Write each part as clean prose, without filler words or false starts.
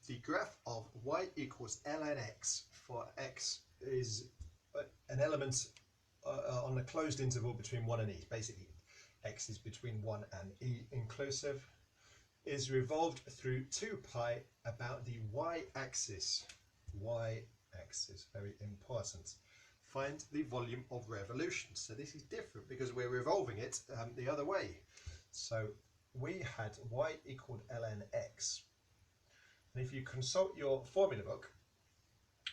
the graph of y equals ln x for x is an element on a closed interval between 1 and e. Basically, x is between 1 and e inclusive, is revolved through 2 pi about the y-axis. Y-axis, very important. Find the volume of revolution. So this is different because we're revolving it the other way. So we had y equaled ln x. And if you consult your formula book,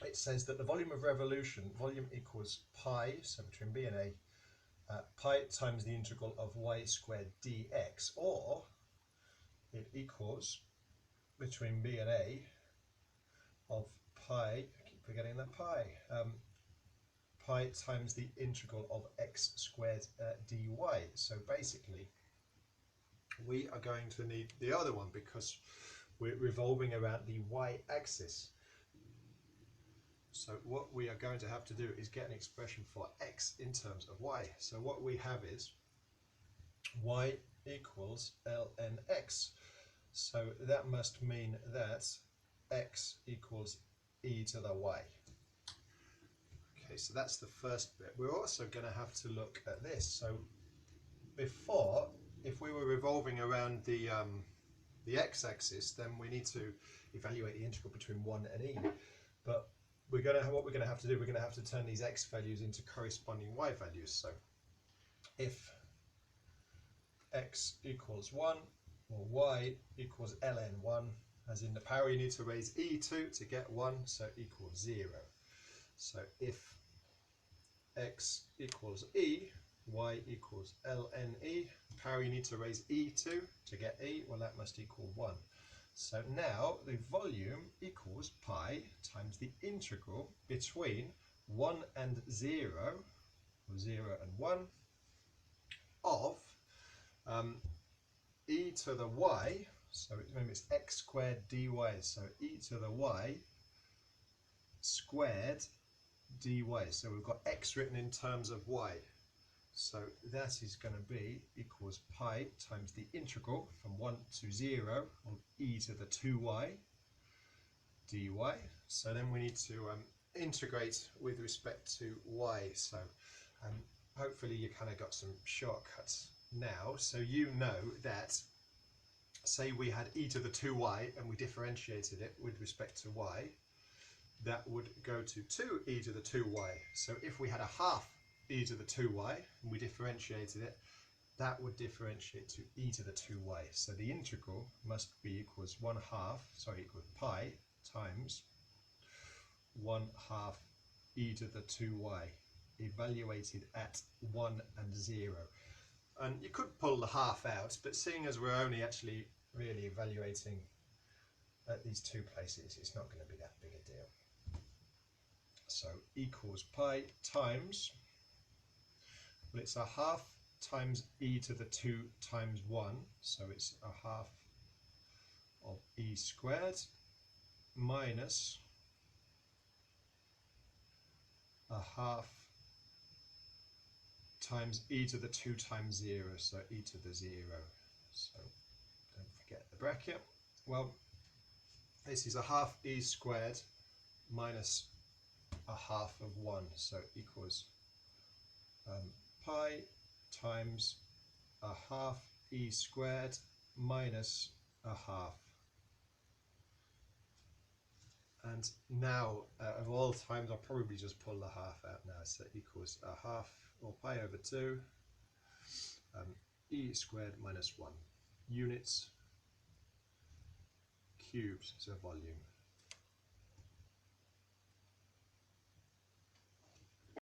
it says that the volume of revolution, volume equals pi, so between b and a, pi times the integral of y squared dx, or it equals between b and a of pi, I keep forgetting that pi, pi times the integral of x squared dy. So basically we are going to need the other one because we're revolving around the y-axis. So what we are going to have to do is get an expression for x in terms of y. So what we have is y equals ln x. So that must mean that x equals e to the y. Okay, so that's the first bit. We're also going to have to look at this. So before, if we were revolving around the x-axis, then we need to evaluate the integral between 1 and e. But what we're going to have to do, we're going to have to turn these x values into corresponding y values. So if x equals 1, or y equals ln 1, as in the power you need to raise e2 to get 1, so equals 0. So if x equals e, y equals ln e, power you need to raise e2 to get e, well that must equal 1. So now the volume equals pi times the integral between 1 and 0, or 0 and 1, of e to the y, so remember it's x squared dy, so e to the y squared dy. So we've got x written in terms of y. So that is going to be equals pi times the integral from 1 to 0 of e to the 2y dy. So then we need to integrate with respect to y. So hopefully you kind of got some shortcuts now. So you know that, say we had e to the 2y and we differentiated it with respect to y, that would go to 2e to the 2y. So if we had a half e to the 2y and we differentiated it, that would differentiate to e to the 2y. So the integral must be equals equals pi times 1/2 e to the 2y, evaluated at 1 and 0. And you could pull the half out, but seeing as we're only actually really evaluating at these two places, it's not going to be that big a deal. So equals pi times, well, it's 1/2 times e to the 2 times 1, so it's 1/2 of e squared minus 1/2 times e to the 2 times 0, so e to the 0. So don't forget the bracket. Well, this is 1/2 e squared minus 1/2 of 1, so equals pi times 1/2 e squared minus 1/2. And now, of all times, I'll probably just pull the half out now, so equals 1/2, or pi over 2, e squared minus 1. Units, cubes, so volume.